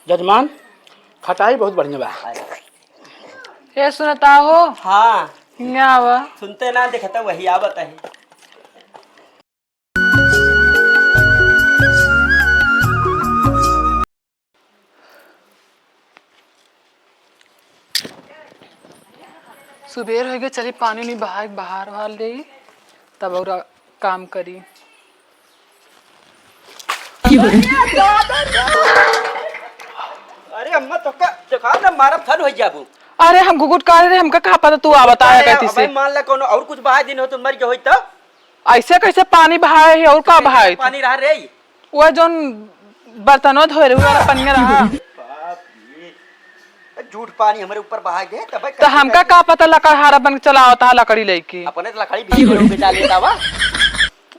जजमान खटाई बहुत बढ़िया बा। ये सुनता हो? हाँ आवा सुनते ना देखता वही आवत है। सुबेर हो गए, चली पानी नहीं बहा बाहर बाहर ले तब और काम करी। अरे अम्मा तो का देखा ना मारा फल हो जाबू। अरे हम गुगुट काट रहे, हमका कहा पता तू आ बताया कहती से। मान ला कोनो और कुछ बहा दिन हो तो मर के होई तो ऐसे कैसे पानी बहाए है और का बहाए पानी रहा रे वो जोन बर्तनों धोए रहे वाला पनिया रहा। झूठ पानी हमारे ऊपर बहा गए तब तो हमका का पता लकड़हारा बन के चला होता है लकड़ी लेके अपने तो लकड़ी भी बेचा लेता वा।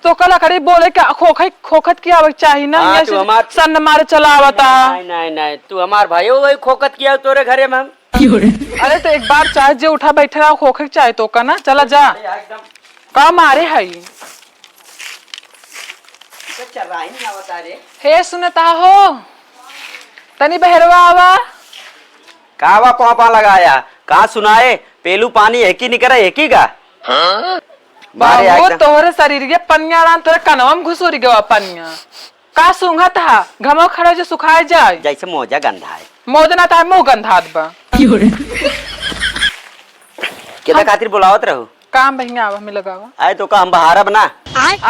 तो का लकड़ी बोले क्या खोखत की आवक चाहिए ना। हाँ, ये तू हमार सन मारे चला आवता। नहीं नहीं नहीं तू हमार भाई हो वही खोखत किया तोरे घरे में हम। अरे तो एक बार चाहे जो उठा बैठे रहा खोखे चाहे तो का ना चला जा एकदम का मारे है। चर्राई नहीं आवता रे। हे सुनता हो तनी बहरवा आवा। कावा पापा लगाया कहाँ सुनाए पेलू पानी एक ही निकरा एक ही का बाबू तोहरे शरीर के पनिया रान तोरे कनवा में घुसुरी गवा पनिया का सूंघा था घमो खड़े जो सुखाए जाए जैसे मोजा गंधा है मोजना था मुंह गंधात बा। कितना खातिर बुलावत रहो काम बहिया आवा में लगावा। आए तो का हम बहारा बना।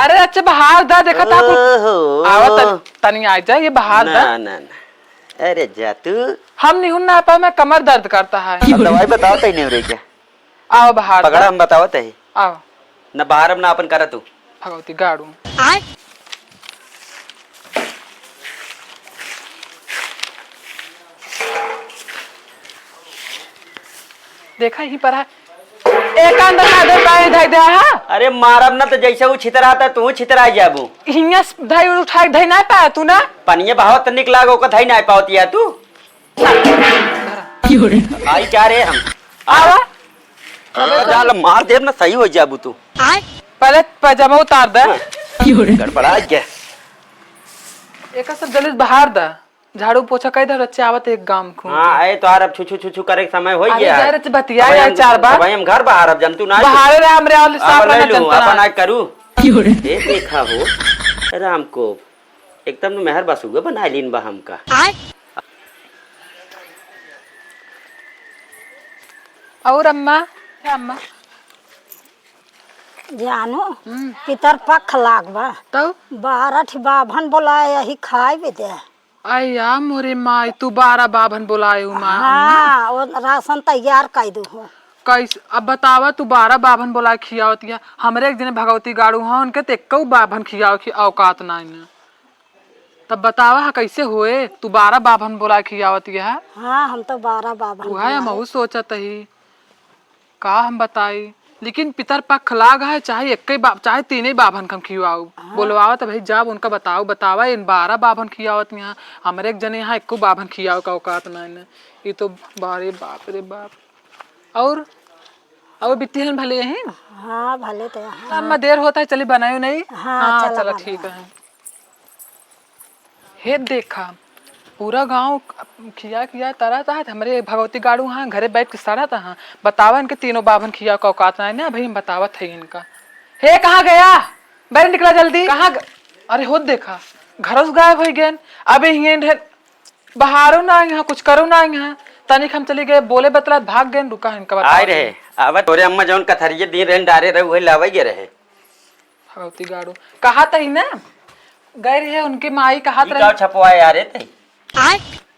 अरे अच्छा बाहर दा देखा था ओहो। आवा तनी आ जा ये बाहर दा। ना ना ना अरे जा तू हम नहीं ना पा मैं कमर दर्द करता है। अब दवाई बताओ तई नहीं रे क्या आओ बाहर पकड़ा हम बताओ तई आओ न बाहर ना अपन करा तू भगवती गाड़ू देखा ही पर है एक अंदर आधे पाए धाई दे हा। अरे मारब ना तो जैसे वो छितराता तू छितरा जाबू हिंगा धाई उठा धाई ना पाया तू ना पनिये बहाव तनिक लागो का धाई ना पावती है तू आई क्या रे हम आवा जाल मार देव ना सही हो जाबू तू पहले पैजामा उतार दे गड़बड़ा गया एक सब जल्दी बाहर दा झाड़ू पोछा कई दर बच्चे आवत एक गांव को। हां आए तो अब छुछु छुछु करे समय हो गया अरे जरा बतिया यार चार बार भाई हम घर बाहर अब जंतु ना बाहर रे हमरे और साफ ना जनता अपन आज करू ये देखा हो राम को एकदम मेहर बसुगा बना लीन बा हमका और अम्मा क्या अम्मा जानो पितर पख लागबा तो बारह ठी बाभन बोलाए यही खाए भी दे। आया मोरे माई तू 12 बाभन बुलाए माँ। हाँ वो राशन तैयार कर दू हो कैसे अब बतावा तू 12 बाभन बुलाए खियावत या हमरे एक दिन भगवती गाड़ू हाँ उनके ते एकौ बाभन खियाव की औकात नहीं न तब बतावा हा कैसे हुए तू 12 बाभन बुलाए खियावत या। हाँ हम तो 12 बाभन वो है महू सोचत ही का हम बताई लेकिन पितर पक्ष लाग है चाहे एक चाहे तीन बाभन हम खियाऊ बोलवावा तो भाई जब उनका बतावा इन 12 बाभन खियावत यहाँ हमारे एक जने यहाँ एको बाभन खियाव का औकात नहीं ये तो बारे बाप रे बाप। और बिट्टी भले यही हाँ भले तो हाँ। देर होता है चली बनायो नहीं। हाँ चला ठीक है। हे देखा पूरा गांव खिया तरह था हमारे भगवती गाड़ू हाँ घरे बैठ के सड़ा था बतावा इनके तीनों बाभन खिया का औकात नहीं ना भाई हम बतावा थे इनका। हे कहाँ गया बैठ निकला जल्दी कहाँ अरे हो देखा घर से गायब हो गए अबे हिंगे बाहरो ना यहाँ कुछ करो ना यहाँ तनिक हम चली गए बोले बतला भाग गए रुका इनका आए रहे अब तोरे अम्मा जौन कथरिये दिन रहे डारे रहे वही लावे गे रहे भगवती गाड़ू कहा था ना गए रहे उनके माई कहा था छपवाए यारे थे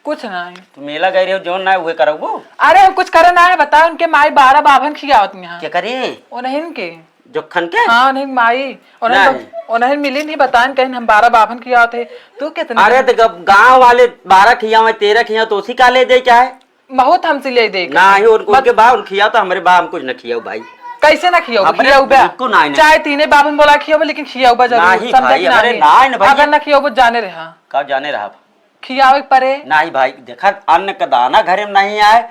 कुछ नहीं तू मेला गए रहे जौन ना हुए करबो। अरे हम कुछ करे ना है बता उनके माई 12 बाभन खियावत यहाँ क्या करे उन्हें के जोखन के हाँ उन्हें माई उन्हें मिली नहीं बताएं कहीं हम 12 बाभन खियावत तू कितने। अरे तो गाँव वाले 12 खिया 13 खिया तो उसी का ले दे चाहे बहुत हमसे ले दे ना ही उनके बाप खिया तो हमारे बाप कुछ न खियाओ भाई कैसे ना खियाओ चाहे तीने बाभन बोला खियाओ लेकिन खियाओ अगर ना खियाओ जाने रहा कब जाने रहा खियावे परे नहीं भाई देखा अन्न का दाना घरे में नहीं आए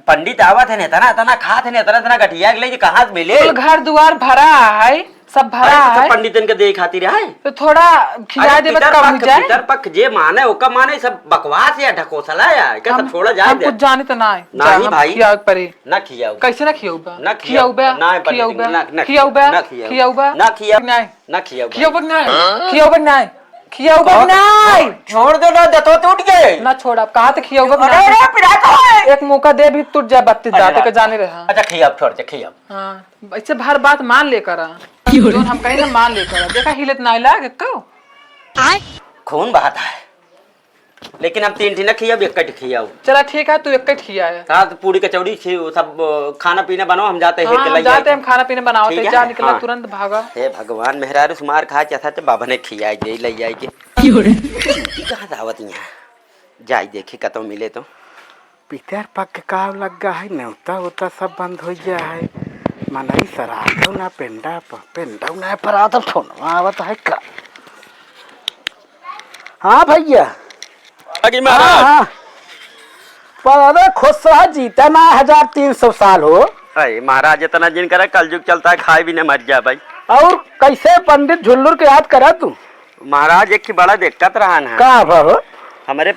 पंडित आवत है तना तना खात है तना तना गठिया ले कहाँ से मिले घर द्वार भरा है सब भरा है पंडितन के दे खातिर है। तो थोड़ा खिला दे, बस कम हो जाए। पितर पक्ष जे माने ओका माने, सब बकवास या ढकोसला या क्या सब छोड़ा जाए हम कुछ जाने तो ना है नहीं भाई, खियाओ परे ना खियाओ, कैसे ना खियाऊबा, ना खियाऊबा ना खियाऊबा ना खियाऊबा ना खियाऊबा ना खियाओ नहीं ना खियाओ खियाऊबा नहीं खियाऊबा नहीं खियाऊबा नहीं, छोड़ दो ना, दतो टूट गए ना छोड़। अब कहा तो खियाऊबा अरे रे पिराता है। एक मौका दे भी टूट जाए, बत्ती जाते के जाने रहा। अच्छा खियाओ, छोड़ दे खियाओ। हाँ इससे हर बात मान लेकर जो हम कहीं ना मान लेकर देखा हिलत ना लागे को खून बहाता है, लेकिन हम 3 ना खियाओ, एक खियाओ। चला ठीक है, तू एक खिया है। हाँ तो पूरी कचौड़ी सब खाना पीना बनाओ, हम जाते हैं हाँ, जाते हम खाना पीना बनाओ, जा निकला हाँ। तुरंत भागा। हे भगवान, मेहरारू सुमार खा चाहता तो बाबा ने खियाई दे ले जाए के कहाँ दावत यहाँ जाई देखे कतो मिले तो पितर पक का लगा है, न्योता उता सब बंद हो गया है। मनई सराधो ना पेंडा ना परा तो फोन आवत है का। हाँ भैया आगे हाँ हाँ पर अरे खुश रहा, जीता ना 1300 साल हो। अरे महाराज इतना जिन करे कल युग चलता है, खाए भी न मर जा भाई। और कैसे पंडित झुल्लुर के याद करा तू? महाराज एक की बड़ा दिक्कत रहा है का हो हमारे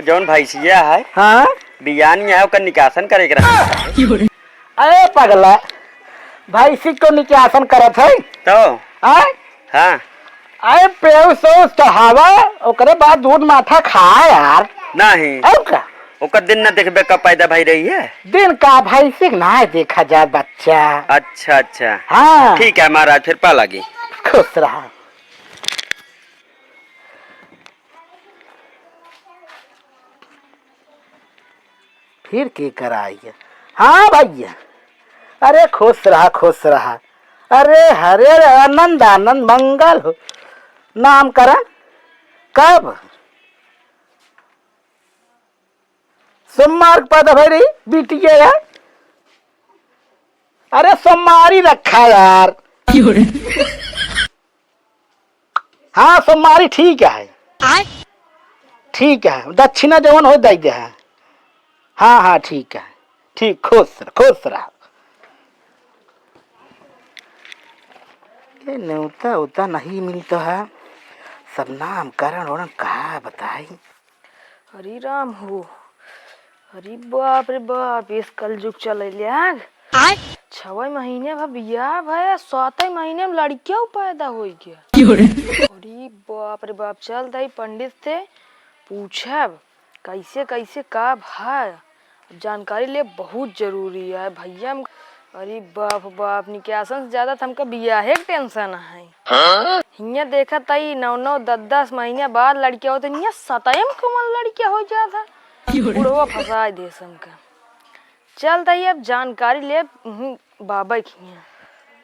जौन भैंसिया है हाँ बियानी है, ओकर निकासन करे के रहा। अरे पगला भैंसी को निकासन करत है तो हाँ अरे पेड़ से चढ़ावा ओकरे बाद दूध माथा खा यार नहीं और का ओकर दिन न देखबे कब पैदा भई रही है। दिन का भैंसी ना देखा जाए बच्चा। अच्छा अच्छा हाँ ठीक है महाराज, फिर पा लगी। खुश रहा। फिर के कराइए। हाँ भैया अरे खुश रहा खुश रहा। अरे हरे आनंद आनंद मंगल हो। नामकरण कब? सोमवार पैदा भई रही बिटिया यार। अरे सोमवारी रखा यार। हाँ सोमवारी ठीक है ठीक है, दक्षिणा जवन हो दे दे है। हाँ हाँ ठीक है ठीक, खुश रहा। ये न्योता उता नहीं मिलता है, सब नामकरण और कहा बताई। हरी राम हो, अरे बाप रे बाप, इस कल युग चल 6 महीने बियाह भय, 7 महीने में लड़कियों पैदा हो गया। अरे बाप रे बाप, चल दई पंडित से पूछब कैसे कैसे का भाई, जानकारी ले बहुत जरूरी है भैया। अरे बाप बाप, निकासन से ज्यादा हमका बियाहे के टेंशन है। हिया देखा तई 9 10 महीने बाद लड़कियां होते, 7 कमल लड़कियां हो जाता, बुढ़वा फंसा दे हमका। चल तई अब जानकारी ले बाबा की।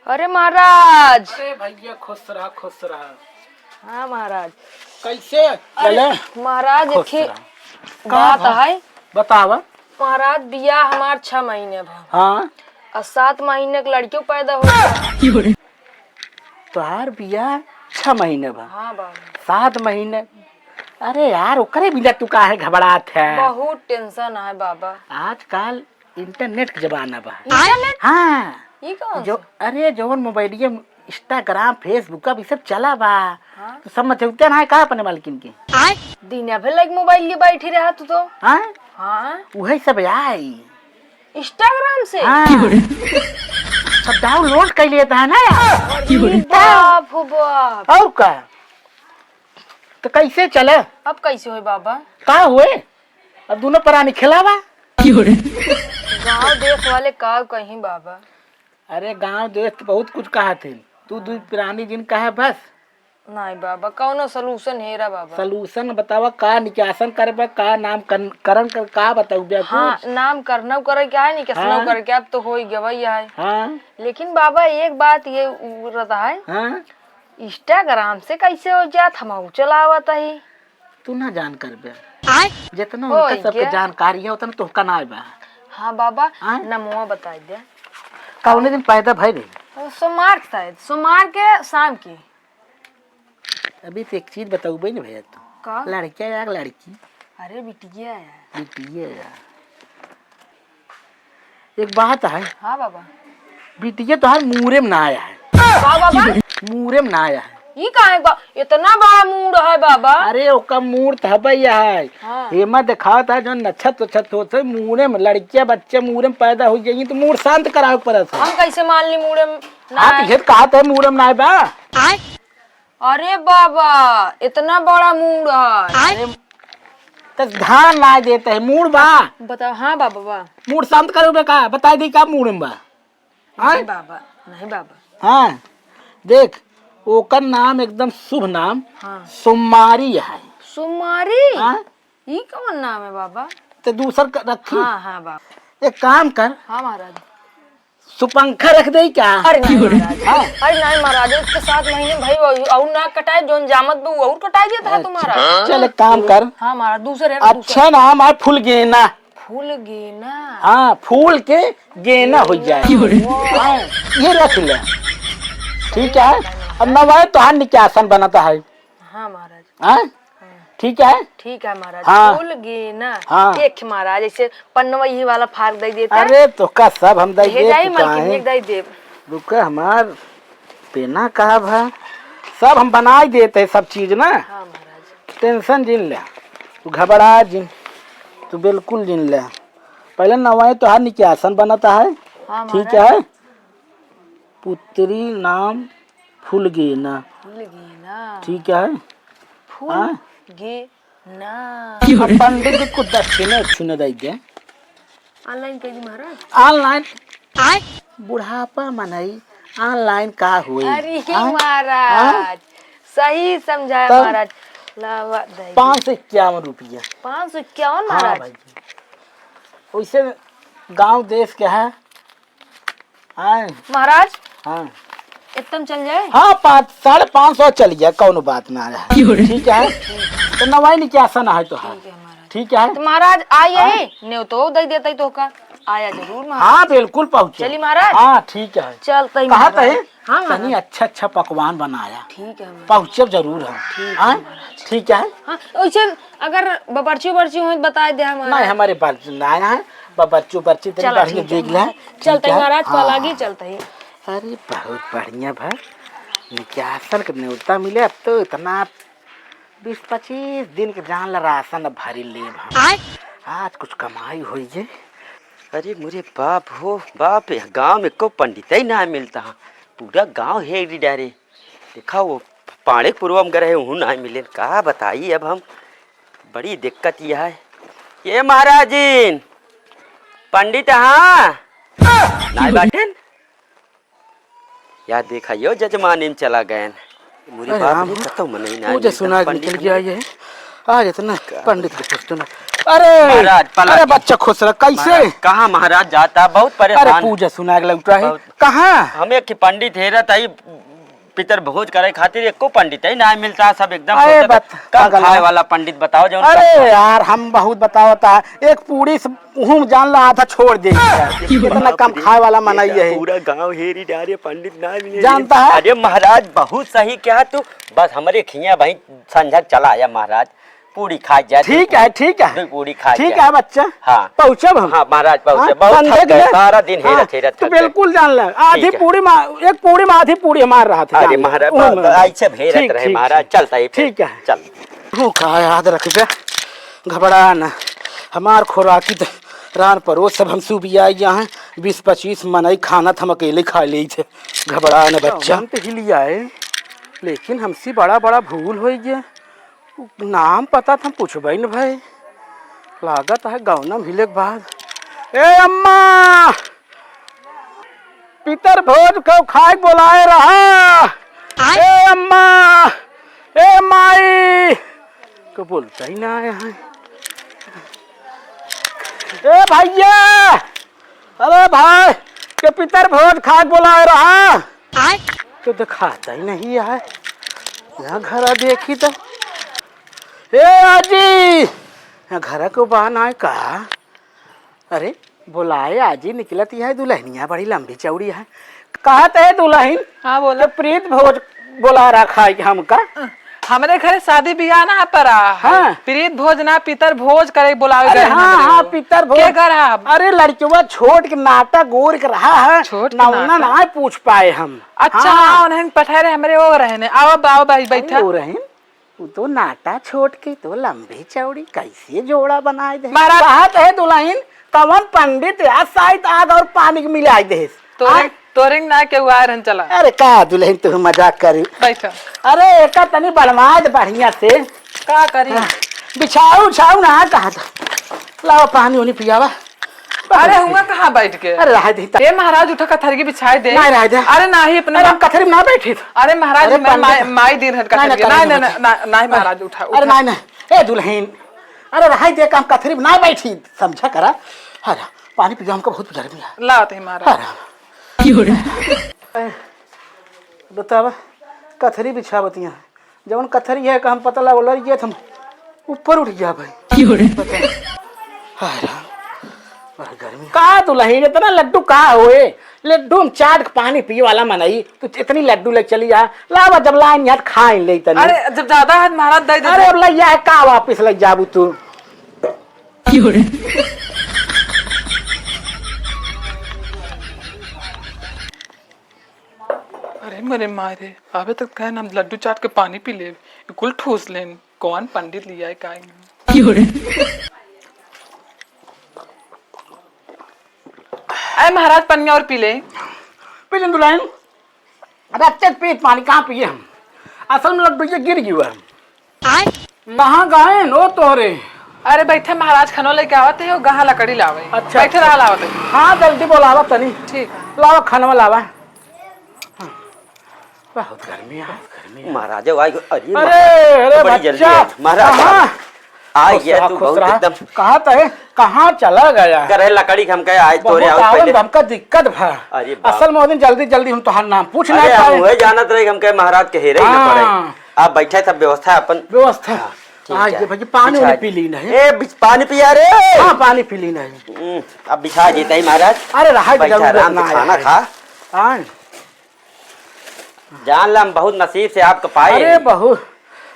अरे महाराज। अरे भैया खुश रहा। हाँ महाराज कैसे चले? महाराज एक बात है बतावा। महाराज बियाह हमार 6 महीने भा, हाँ और 7 महीने के लड़कियों पैदा हो गया। तोहार बियाह 6 महीने बा। हाँ बाबा 7 महीने। अरे यार ओकरे बिना तू काहे घबरात है? बहुत टेंशन है बाबा। आजकल इंटरनेट के जमाना बा। इंटरनेट? हाँ ये कौन जो अरे जवन मोबाइलिया इंस्टाग्राम फेसबुक अब सब चला बा। हाँ? तो सब मचौते ना है का अपने मालकिन के। दिन भर लाइक मोबाइल लिए बैठी रहा तू तो। हाँ हाँ वही सब आई इंस्टाग्राम से। हाँ सब डाउनलोड कर लेता है ना यार। अरे बाप हो बाप, और का तो कैसे चले? अब कैसे हो बाबा? का हुए अब दोनों प्राणी खिलावा। गाँव देश वाले का कहीं बाबा। अरे गांव देश तो बहुत कुछ कहा थे, तू दू प्राणी जिन कहा बस। नहीं बाबा, कौनो सलूशन है रा बाबा? सलूशन बतावा, का निकासन करबा, का नाम करण कर का बताऊ बे? हाँ नाम करना करे क्या है, नहीं कैसे हाँ? करे क्या, अब तो हो ही गया है। हाँ लेकिन बाबा एक बात ये रहता है, हाँ इंस्टाग्राम से कैसे हो जात, हम चलावत ही। तू ना जान करबे, जितना हो उनका सबके गया। जानकारी है उतना तो ना बा। हाँ बाबा हाँ? नमो बता दे। कौने दिन पैदा भई रही? सोमवार शायद, सोमवार के शाम की। अभी तो एक चीज बताऊ बे भैया, तू का? लड़का या लड़की? अरे बिटिया है। बिटिया। एक बात है, हाँ बाबा। बिटिया तो हर मुहरे में ना आया है। का बाबा मूरे में ना आया है। ई काहे बा इतना बड़ा मूड है बाबा? अरे ओका मूड था भैया है। हाँ। हेमा दिखाओ था जो नक्षत उच्छत होते मूरे में लड़कियां बच्चे मूरे में पैदा हो जाएंगी तो मूड शांत कराओ पड़ता है। हम कैसे मान ली मूड में ना हाँ आए? तो ये कहा था मूरे में ना आए बा। अरे बाबा इतना बड़ा मूड है। तो ध्यान ना देते है मूड बा। बताओ। हाँ बाबा बा। मूड शांत करो बे का बता दी का मूड में बा। हाँ? नहीं बाबा नहीं बाबा। हाँ देख ओकर नाम एकदम शुभ नाम हाँ। सोमवारी है। सुमारी हाँ? ई कौन नाम है बाबा? तो दूसर रखी। हाँ हाँ बाबा। एक काम कर हाँ महाराज। सुपंखा रख दे क्या। अरे नहीं महाराज। अरे नहीं महाराज उसके 7 महीने भाई और ना कटाए जोन जामत भी और कटाई देता है तुम्हारा। चल एक काम कर हाँ महाराज दूसरे अच्छा नाम है फूल गेना। फूल गेना। हाँ फूल के गेना हो जाए। हाँ, ये रख ले ठीक है। अब नवाए तो हाँ निकासन बनाता है। हाँ महाराज। हाँ ठीक है। ठीक है महाराज। हाँ। फूल गेना। हाँ। एक महाराज ऐसे पन्नवा ये वाला फाड़ दे देता है। अरे तो का सब हम दे हे जाई मलकिन एक दे दे। रुका हमार पेना कहा भा सब हम बना ही देते हैं सब चीज ना। हाँ महाराज। टेंशन जिन ले तू घबरा जिन तू बिल्कुल जिन ले। पहले नवाए तो हर निकासन बनाता है। हाँ ठीक है। पुत्री नाम फूल गेना। फूल गेना। ठीक है। फूल हाँ? गेना। अब पंडित जी को दक्षिणा छुने दे दे। ऑनलाइन कर दी महाराज। ऑनलाइन बुढ़ापा मनाई ऑनलाइन का हुई। अरे महाराज सही समझाया तब- महाराज। लावा दे 551 रुपया। 551 हाँ महाराज। भाई वैसे गांव देश के है। हाँ महाराज हाँ एकदम चल जाए। हाँ 550 चल गया कौन बात ना है। ठीक है तो नवाई निकासन है तो है। ठीक है। तो महाराज आइए ही नहीं तो दे देता ही तो का आया जरूर महाराज। हाँ बिल्कुल पहुँचे। चलिए महाराज। हाँ ठीक है। चलते ही कहा है हाँ तनी महाराज। अच्छा अच्छा पकवान बनाया ठीक है महाराज। पहुँचे जरूर है। हाँ ठीक है। हाँ वैसे अगर बपर्ची उपर्ची हो तो बता दे नहीं हमारा। हमारे पास आया है बच्चों बच्ची तेरी चलो बढ़िया ठीक है। देख ले। चलते ही महाराज हाँ। कल आगे चलते ही। अरे बहुत बढ़िया भाई निकासन के न्योता मिले अब तो इतना 20-25 दिन के जान ला राशन भरी ले आज कुछ कमाई हुई है। अरे मुरे बाप हो बाप गांव में को पंडित ही ना मिलता। पूरा गांव है डारे देखा वो पाड़े पूर्वम गए हूँ ना मिले कहा बताइए। अब हम बड़ी दिक्कत यह है ये महाराजीन पंडित हाँ ना बाटन याद देखा यो जजमान इन चला गए मुरी अरे बाप राम, ने कतो मन ही ना मुझे सुना पंडित निकल गया ये आज इतना पंडित को पूछते ना। महाराज, अरे पलट। अरे बच्चा खुश रहा कैसे। महाराज, कहाँ महाराज जाता बहुत अरे परेशान पूजा सुना के लौटा है बहुत। कहाँ। हमें कि पंडित हेरत आई पितर भोज करे खातिर एको पंडित ही ना मिलता सब एकदम अरे सोचत, बत- कम पागल खाए है। वाला पंडित बताओ जो अरे यार हम बहुत बतावता है एक पूरी से हूँ जान ला आधा छोड़ दे इतना कम खाए वाला मनाई है। पूरा गांव हेरी डारे पंडित ना मिले जानता है? अरे महाराज बहुत सही क्या तू बस हमारे खिया भाई संझक चला आया महाराज पूरी खा जाए। ठीक है ठीक है पूरी खा ठीक जाए। है बच्चा। हाँ। पहुँचब हम। हाँ महाराज पहुंचे हाँ, बहुत संडे थक के गए लिए? सारा दिन हाँ, हेरत हेरत तो थक गए। बिल्कुल जान ले आधी ठीक है। पूरी एक पूरी में आधी पूरी हमार रहा था। अरे महाराज ऐसे भेरत रहे महाराज चलता ही ठीक है। चल हूँ कहा याद रख बे घबरा न हमार खुराकी तो रान परोस सब हम सुबिया यहाँ 20-25 मनाई खाना था हम अकेले खा ली थे। घबरा न बच्चा हम तो हिलिया है लेकिन हमसे बड़ा बड़ा भूल हो गया नाम पता था पूछब न भाई लागत है गौना मिले के बाद। ए अम्मा पितर भोज को खाए बोलाए रहा। ए अम्मा ए माई को बोलता ही ना यहाँ। ए भैया अरे भाई के पितर भोज खाए बोलाए रहा तो दिखाता ही नहीं है यहाँ घर देखी तो। ए आजी यहाँ घर को बहन आए कहा अरे बुलाए आजी निकलती है दुल्हनिया बड़ी लंबी चौड़ी है कहा है दुल्हन। हाँ बोला। तो प्रीत भोज बोला रखा है हमका हमारे घरे शादी बियाह ना पड़ा हाँ। प्रीत भोज ना पितर भोज करे बुलावे अरे गए हाँ हमरे हाँ वो। पितर भोज के घर है? अरे लड़कियों छोट के नाटक गोर के रहा है छोट के नौना नाटक? ना पूछ पाए हम। अच्छा हाँ उन्हें पठारे हमरे वो रहने आओ बाओ भाई बैठा हो रहे तू तो नाटा छोट के तो लंबी चौड़ी कैसे जोड़ा बनाए दे महाराज- कहत है दुल्हन कवन पंडित या शायद आग और पानी के मिलाई दे तोरिंग ना के हुआ रहन चला अरे का दुल्हन तू मजाक करी बैठा अरे एक तनी बनवा दे बढ़िया से का करी बिछाऊ उछाऊ ना कहा था लाओ पानी उनी पियावा अरे हुआ कहाँ बैठ के अरे रह दी ए महाराज उठा कथरगी बिछाए दे नहीं रह दे अरे नाही अपने अरे हम कथरी में ना बैठे थे अरे महाराज अरे मैं पंडित- माई दिन हट नहीं, कथरगी नहीं, नहीं नहीं, नहीं नहीं महाराज उठा अरे नहीं नहीं ए दुल्हन अरे रहा दे हम कथरी में ना बैठी समझा करा अरे पानी पिया हमको बहुत गर्मी है लाओ ते महाराज बतावा कथरी बिछावतियाँ जब कथरी है कि हम पता लगा लड़ हम ऊपर उठ गया भाई गर्मी का दुल्हन इतना लड्डू का होए लड्डू हम चाट के पानी पिए वाला मनई तो इतनी लड्डू ले चली जा लावा जब लाइन याद खाए ले तनी अरे जब ज्यादा है महाराज दे दे अरे अब लैया है का वापिस ले जाबू तू अरे मेरे मारे अबे तक कहे हम लड्डू चाट के पानी पी ले कुल ठूस लेन कौन पंडित लिया है का अरे महाराज पनिया और पी ले पीजन दुल्हन अरे अच्छे पीत पानी कहाँ पिए हम असल में लड्डू ये गिर गया कहाँ गए नो तोरे अरे बैठे महाराज खनो लेके आवत है गहा लकड़ी लावे अच्छा, बैठे अच्छा। रहा लावत है हाँ जल्दी बोलावा तनी ठीक लावा खाना में लावा हाँ, बहुत गर्मी है गर्मी है। महाराज आई अरे अरे अरे बड़ी जल्दी बच्चा है। महाराज कहाँ? आ खुश गया रहा, तू खुश बहुत रहा। एकदम कहाँ तय कहाँ चला गया करे लकड़ी हम कहे आए तोरे बहुत आओ आवन पहले हमका दिक्कत भा अरे बाप। असल में वो दिन जल्दी जल्दी हम तोहार नाम पूछ ना अरे हम पाए वही जानत रहे हम कहे महाराज के हेरे ही ना हाँ। पड़े आप बैठे सब व्यवस्था है अपन व्यवस्था ठीक हाँ है। ये भाई पानी बिछा वानी पी ली नहीं पानी पिया रे हाँ पानी पी ली नहीं अब बिछा देता ही महाराज अरे रहा बैठा जरूर आराम ना से खाना खा हाँ जान ला हम बहुत नसीब से आपको पाए अरे बहुत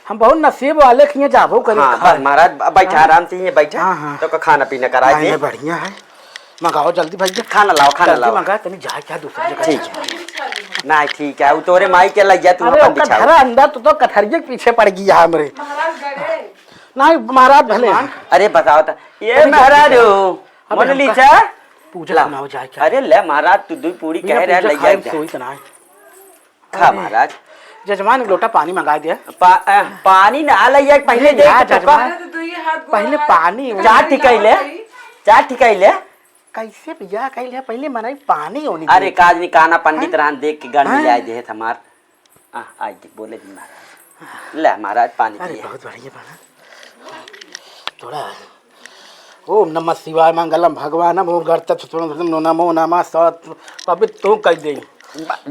हम बहुत नसीब वाले खिए जाबो करे हाँ खा बस महाराज अब बैठा आराम से ही बैठा हाँ, हाँ। तो का खाना पीना करा दे बढ़िया है मंगाओ जल्दी भाई खाना लाओ खाना जल्दी लाओ मंगा तनी जा क्या दूसरी जगह ठीक है नहीं ठीक है वो तोरे माई के लग जा तू अरे अपन ओकर बिछाओ घर अंदर तो कथरिये के पीछे पड़ गया हमरे नहीं महाराज भले अरे बताओ तो ये महाराज हो अबे मन हमका- लीचा पूजा ला। सुनाओ जाए क्या अरे ले महाराज तू दू पूरी कह रहा ले जा सोई तना खा महाराज जजमान एक लोटा पानी मंगा दिया पानी ना लइया पहले दे यार, के टोका। जजमान पहले पानी चार ठिकाइले चार ठिकाइले कैसे पिया कैले पहले मनाई पानी होनी अरे काज निकाना पंडित रान देख के गन मिलाए दे हमार आज बोले दी महाराज ले महाराज पानी अरे पिए बहुत बढ़िया बना थोड़ा ओम नमः शिवाय मंगलम भगवानम ओम गणपति नमो नमः सत पवित्र तू कह दे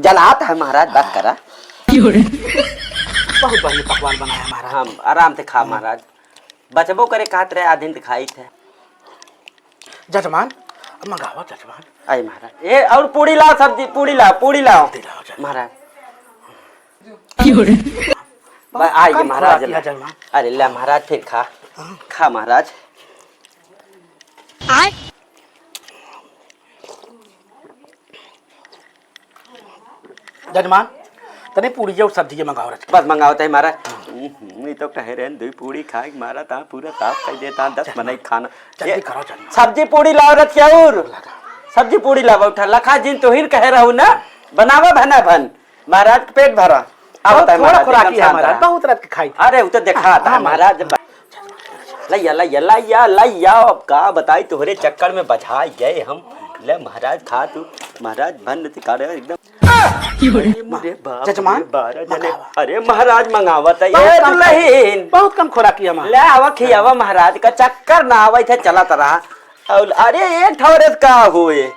जलात है महाराज बात करा बहुत बढ़िया पकवान बनाया हमारा हम आराम से खा महाराज बचबो करे खात रहे आधीन तो खाई थे जजमान अब मंगाओ जजमान आई महाराज ए और पूड़ी लाओ सब्जी पूड़ी लाओ दिलाओ जजमान महाराज आइए कम महाराज खुराक किया जजमान अरे ले महाराज फिर खा खा महाराज जजमान तने पूरी और सब्जी मंगाओ रच बस मंगाओ थे महाराज नहीं तो कह रहे दो पूड़ी खाए मारा था पूरा ताप कर देता 10 बनाई खाना जल्दी करो जजमान सब्जी पूड़ी लाओ रच क्या और सब्जी पूड़ी लाओ उठा लखा जिन तो हिर कह रहू ना बनावा भना भन महाराज के पेट भरा बहुत है थोड़ा महाराज, खुराक एकदम किया शांत हमारा रहा। बहुत रात के खाई अरे वो तो देखा था हाँ, महाराज लैया अब का बताई तोहरे चक्कर में बझा गए हम ले महाराज खा तू महाराज बन कर एकदम जजमान, अरे महाराज मंगावत है बहुत ये कम दुल्हन बहुत कम खुराक किया हमारा ले आवा खियावा महाराज का चक्कर ना आवे थे चलत रहा और अरे ये ठौरे का हुए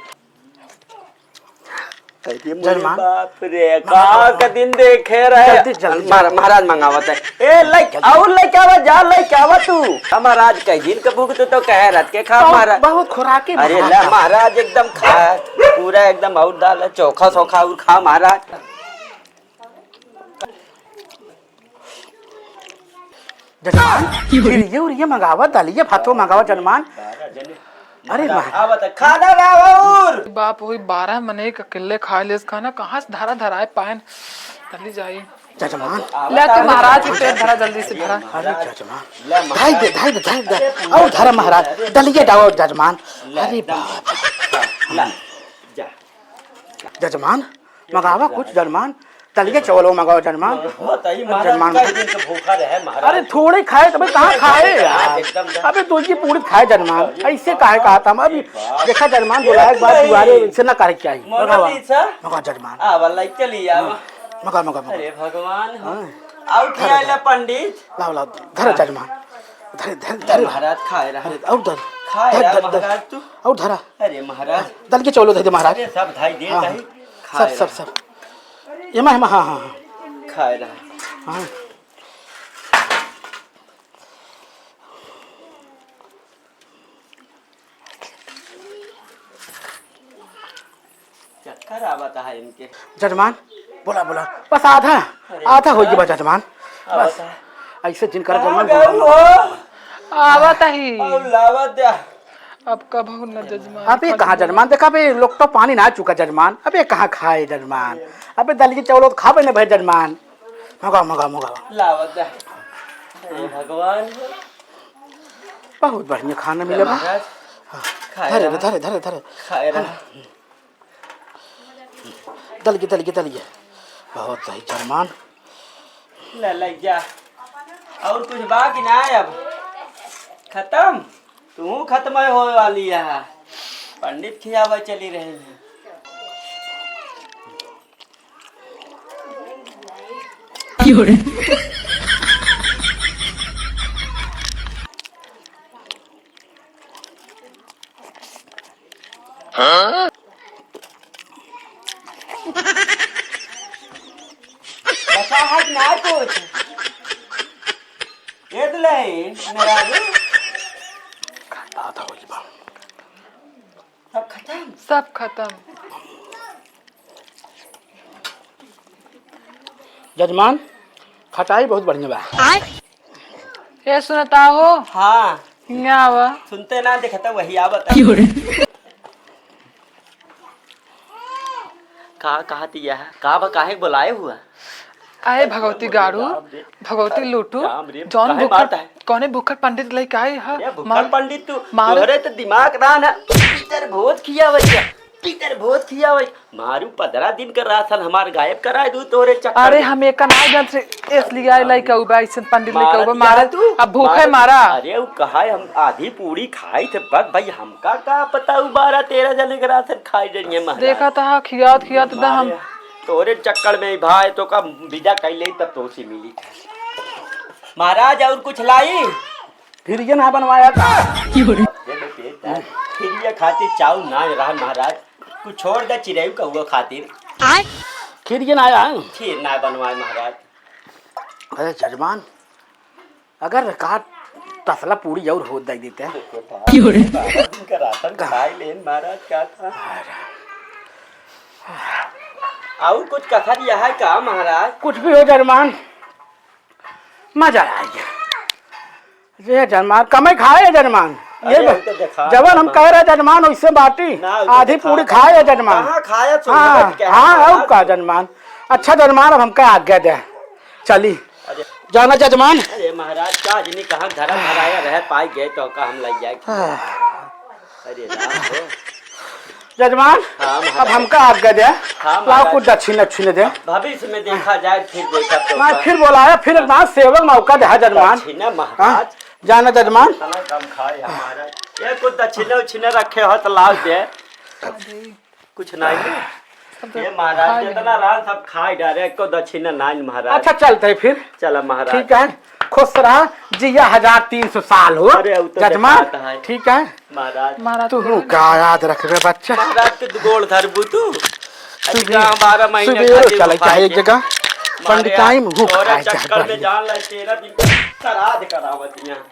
अरे मोरे जजमान, बाप रे का दिन देखे रहे जल्दी, जल्दी। महाराज मंगावत है ए लाइक और लाइक आवा जा लाइक आवा तू महाराज कई दिन का भूख तो कह रत के खा महाराज बहुत खुराकी अरे ला महाराज एकदम खा पूरा एकदम और डाल चोखा सोखा और खा महाराज जजमान फिर ये मंगावा दलिए भातो मंगावा जजमान। अरे खाना लाओ बाप वही 12 मने के अकेले खा ले खाना कहाँ से धरा धराए पान जल्दी जाइए जजमान। ले तो महाराज के पेट भरा जल्दी से भरा। अरे जजमान धाई दे और धरा महाराज दलिए डाओ जजमान। अरे बाप जजमान मंगावा कुछ जजमान दलिए चावल मंगाओ जजमान। जजमान भूखा रहे महाराज। अरे थोड़े खाए तो कहाँ खाए यार। अबे दो की पूरी खाए जजमान ऐसे काहे कहा था अभी देखा जजमान बुलाया एक बार दुआरे से ना करे क्या मंगा जजमान मंगा अरे भगवान आओ खियाला पंडित लाओ धर जजमान धर महाराज खाए रहा और धर महाराज तू और धरा। अरे महाराज दल के चौलो दे महाराज सब धाई दे सब ये मैं हाँ खाए रहा। हाँ चक्कर आवता है इनके। जजमान बोला बस आधा हो गया जजमान बस ऐसे जिनकर जजमान आवत ही लावत दे। अब कब हो न जजमान। अबे कहाँ जजमान देखा अबे लोग तो पानी ना चुका जजमान। अबे कहाँ खाए जजमान। अबे दलिए चावल तो खावे न भाई जजमान मंगा लावत दे। अरे भगवान बहुत बढ़िया खाना मिले बा। धरे खाए रहा। दलिए बहुत सही जजमान। ले जा और कुछ बाकी ना है अब खत्म तू खत्म हो वाली है। पंडित खियावा चली रहे हैं। बचा है कि ना कुछ ये तो ले मेरा आधा हो गया सब खत्म। जजमान खटाई बहुत बढ़िया बा। ये सुनता हो हाँ आवा सुनते ना देखता वही आवता। कहा दिया है काहे बुलाए हुआ आए भगवती गाड़ू भगवती लूटू जौन भूखर कौने भूखर पंडित लेके आए है भूखर पंडित तू तोहरे तो दिमाग दान है। पीतर भोज खिया मारू 15 दिन का राशन हमार गायब कराए दू तोरे चक्कर। अरे हम एक ना जन से इसलिए आए लेके उबा ऐसे पंडित लेके उबा मारा तू अब भूखे मारा। अरे वो कहा हम आधी पूरी खाई थे बस भाई हमका का पता 12-13 जने का राशन खाई रही है। देखा था खियात हम तोरे चक्कर में भाई तो का विदा कर ले तब तो से मिली। महाराज और कुछ लाई फिर ये ना बनवाया था फिर ये खातिर चाव ना रहा महाराज कुछ छोड़ दे चिड़ैउ का हुआ खातिर खीर ये ना आया खीर ना बनवाए महाराज। अरे जजमान अगर कहा तसला पूरी और हो दे देते हैं का राशन खाई लेन महाराज क्या था। और कुछ कथा दिया है का महाराज। कुछ भी हो जजमान मजा आएगा। ये जजमान कमाई खाए जजमान ये जवन हम कह रहे जजमान वैसे बाटी आधी पूरी खाए जजमान। हाँ और का जजमान अच्छा जजमान अब हमका आज्ञा दे चली जाना जजमान। अरे महाराज का जिन्हें कहा धरा धराया रह पाई गए तो का हम लग जाए। अरे जजमान अब हमका आज्ञा दे लाओ कुछ दक्षिण दे। भविष्य में देखा जाए फिर देखा तो मैं फिर बोलाया फिर ना सेवक मौका दे जजमान। महाराज जाना जजमान कम खाए हमारा ये कुछ दक्षिण रखे हो तो लाओ दे कुछ नहीं। ये महाराज जितना रान सब खाए डाले को दक्षिण नहीं महाराज। अच्छा चलते फिर चला महाराज ठीक है खुश रहा जिया 1300 साल हो जजमान ठीक है महाराज। तू क्या याद रख रहे बच्चा महाराज के गोल धरबू तू 12 महीने चले चाहे एक जगह पंडिताई मुंह खाए चक्कर में जान ले 13 दिन श्राद्ध करावत यहाँ।